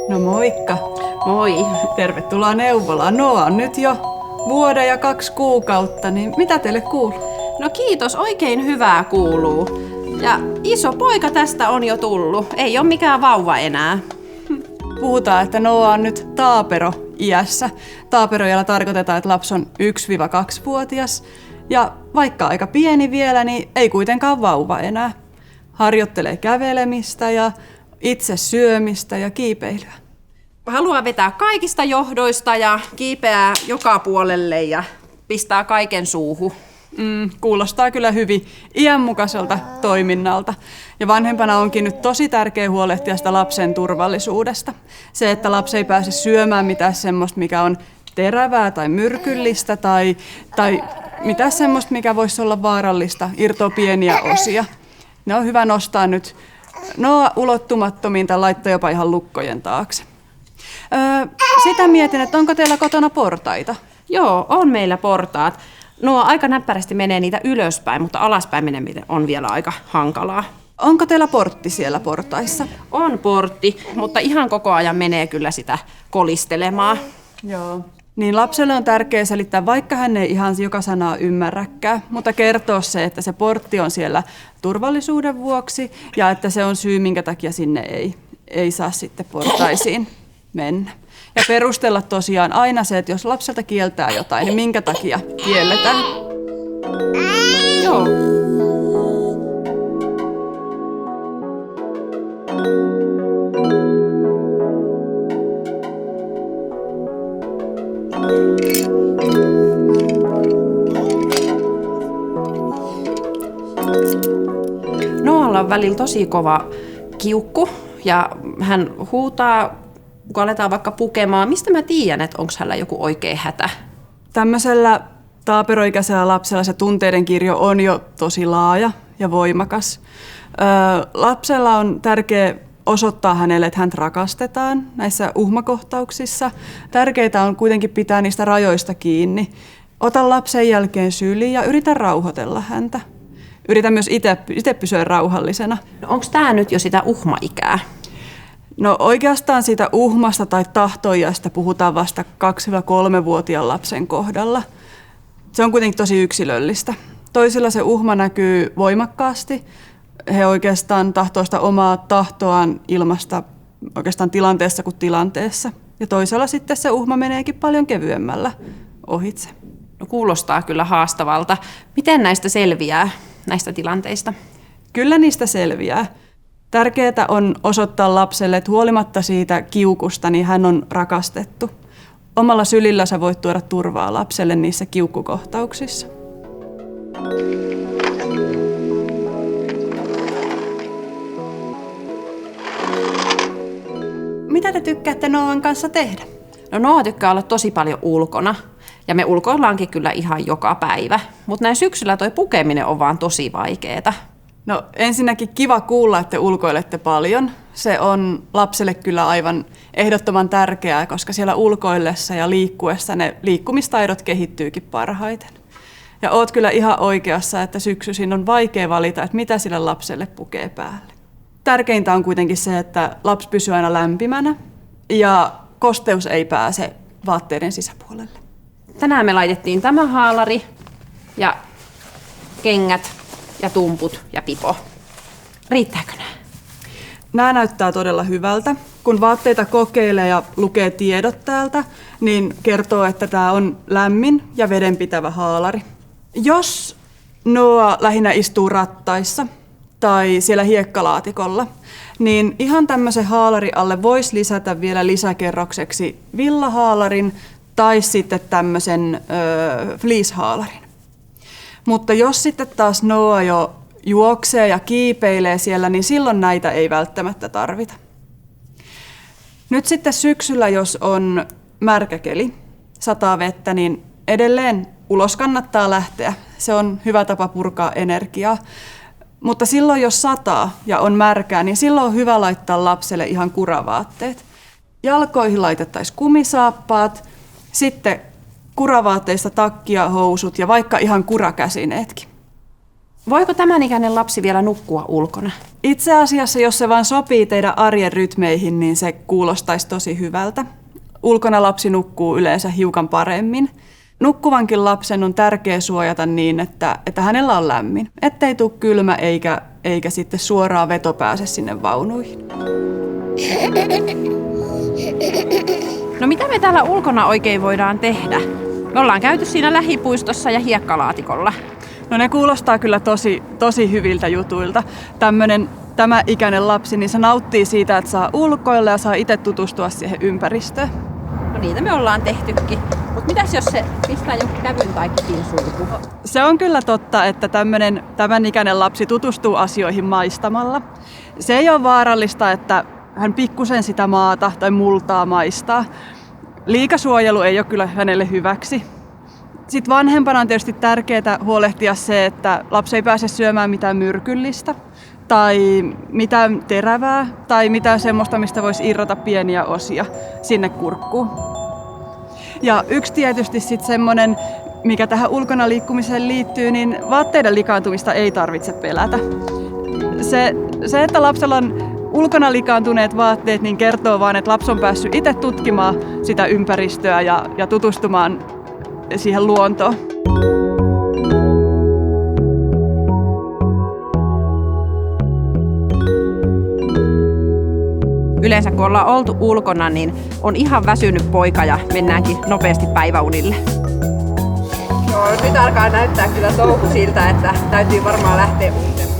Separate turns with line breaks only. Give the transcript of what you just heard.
No moikka.
Moi.
Tervetuloa neuvolaan. Noa on nyt jo vuoden ja 2 kuukautta, niin mitä teille kuuluu?
No kiitos, oikein hyvää kuuluu. Ja iso poika tästä on jo tullut. Ei ole mikään vauva enää.
Puhutaan, että Noa on nyt taapero-iässä. Taaperoiällä tarkoitetaan, että lapsi on 1-2-vuotias. Ja vaikka aika pieni vielä, niin ei kuitenkaan vauva enää. Harjoittelee kävelemistä ja itse syömistä ja kiipeilyä.
Haluaa vetää kaikista johdoista ja kiipeää joka puolelle ja pistää kaiken suuhun.
Kuulostaa kyllä hyvin iänmukaiselta toiminnalta. Ja vanhempana onkin nyt tosi tärkeää huolehtia sitä lapsen turvallisuudesta. Se, että lapsi ei pääse syömään mitään semmoista, mikä on terävää tai myrkyllistä tai mitään semmoista, mikä voisi olla vaarallista, irtoa pieniä osia. Ne on hyvä nostaa nyt ulottumattomiin tai laittaa jopa ihan lukkojen taakse. Sitä mietin, että onko teillä kotona portaita?
Joo, on meillä portaat. Aika näppärästi menee niitä ylöspäin, mutta alaspäin meneminen on vielä aika hankalaa.
Onko teillä portti siellä portaissa?
On portti, mutta ihan koko ajan menee kyllä sitä kolistelemaan.
Joo. Niin lapselle on tärkeää selittää, vaikka hän ei ihan joka sanaa ymmärräkään, mutta kertoa se, että se portti on siellä turvallisuuden vuoksi ja että se on syy, minkä takia sinne ei saa sitten portaisiin mennä. Ja perustella tosiaan aina se, että jos lapselta kieltää jotain, niin minkä takia kielletään.
Joo. Noalla on välillä tosi kova kiukku ja hän huutaa, kun aletaan vaikka pukemaan. Mistä mä tiedän, että onko hänellä joku oikea hätä?
Tämmöisellä taaperoikäisellä lapsella se tunteiden kirjo on jo tosi laaja ja voimakas. Lapsella on tärkeää osoittaa hänelle, että häntä rakastetaan näissä uhmakohtauksissa. Tärkeää on kuitenkin pitää niistä rajoista kiinni. Ota lapsen jälkeen syliin ja yritä rauhoitella häntä. Yritä myös itse pysyä rauhallisena.
No, onko tämä nyt jo sitä uhmaikää?
No oikeastaan siitä uhmasta tai tahtoijasta puhutaan vasta 2-3-vuotiaan lapsen kohdalla. Se on kuitenkin tosi yksilöllistä. Toisilla se uhma näkyy voimakkaasti. He oikeastaan tahtoo sitä omaa tahtoaan ilmaista oikeastaan tilanteessa kuin tilanteessa. Ja toisella sitten se uhma meneekin paljon kevyemmällä ohitse.
No, kuulostaa kyllä haastavalta. Miten näistä selviää, näistä tilanteista?
Kyllä niistä selviää. Tärkeää on osoittaa lapselle, että huolimatta siitä kiukusta, niin hän on rakastettu. Omalla sylillä sä voit tuoda turvaa lapselle niissä kiukkukohtauksissa. Mitä te tykkäätte Noan kanssa tehdä?
No Noa tykkää olla tosi paljon ulkona. Ja me ulkoillaankin kyllä ihan joka päivä. Mutta näin syksyllä toi pukeminen on vaan tosi vaikeeta.
No ensinnäkin kiva kuulla, että te ulkoilette paljon. Se on lapselle kyllä aivan ehdottoman tärkeää, koska siellä ulkoillessa ja liikkuessa ne liikkumistaidot kehittyykin parhaiten. Ja oot kyllä ihan oikeassa, että syksyisin on vaikea valita, että mitä sille lapselle pukee päälle. Tärkeintä on kuitenkin se, että lapsi pysyy aina lämpimänä ja kosteus ei pääse vaatteiden sisäpuolelle.
Tänään me laitettiin tämä haalari ja kengät ja tumput ja pipo. Riittääkö nämä?
Nämä näyttää todella hyvältä. Kun vaatteita kokeilee ja lukee tiedot täältä, niin kertoo, että tämä on lämmin ja vedenpitävä haalari. Jos Noa lähinnä istuu rattaissa tai siellä hiekkalaatikolla, niin ihan tämmöisen haalari alle voisi lisätä vielä lisäkerrokseksi villahaalarin tai sitten tämmöisen fleecehaalarin. Mutta jos sitten taas Noa jo juoksee ja kiipeilee siellä, niin silloin näitä ei välttämättä tarvita. Nyt sitten syksyllä, jos on märkä keli, sataa vettä, niin edelleen ulos kannattaa lähteä. Se on hyvä tapa purkaa energiaa. Mutta silloin, jos sataa ja on märkää, niin silloin on hyvä laittaa lapselle ihan kuravaatteet. Jalkoihin laitettaisiin kumisaappaat, sitten kuravaatteista takki ja housut ja vaikka ihan kurakäsineetkin.
Voiko tämän ikäinen lapsi vielä nukkua ulkona?
Itse asiassa, jos se vaan sopii teidän arjen rytmeihin, niin se kuulostaisi tosi hyvältä. Ulkona lapsi nukkuu yleensä hiukan paremmin. Nukkuvankin lapsen on tärkeää suojata niin, että hänellä on lämmin. Ettei tule kylmä eikä sitten suoraan veto pääse sinne vaunuihin.
No mitä me täällä ulkona oikein voidaan tehdä? Me ollaan käyty siinä lähipuistossa ja hiekkalaatikolla.
No ne kuulostaa kyllä tosi hyviltä jutuilta. Tämä ikäinen lapsi, niin se nauttii siitä, että saa ulkoilla ja saa itse tutustua siihen ympäristöön.
No niitä me ollaan tehtykin. Mutta mitäs jos se pistää joku kävyn tai kipin sulku?
Se on kyllä totta, että tämän ikäinen lapsi tutustuu asioihin maistamalla. Se ei ole vaarallista, että hän pikkusen sitä maata tai multaa maistaa. Liikasuojelu ei ole kyllä hänelle hyväksi. Sitten vanhempana on tietysti tärkeää huolehtia se, että lapsi ei pääse syömään mitään myrkyllistä tai mitään terävää tai mitään semmoista, mistä voisi irrota pieniä osia sinne kurkkuun. Ja yksi tietysti sitten semmoinen, mikä tähän ulkona liikkumiseen liittyy, niin vaatteiden likaantumista ei tarvitse pelätä. Se että lapsella on ulkona likaantuneet vaatteet, niin kertoo vaan, että lapsi on päässyt itse tutkimaan sitä ympäristöä ja tutustumaan siihen luontoon.
Yleensä kun ollaan oltu ulkona, niin on ihan väsynyt poika ja mennäänkin nopeasti päiväunille.
Joo, nyt alkaa näyttää kyllä touhu siltä, että täytyy varmaan lähteä untemaan.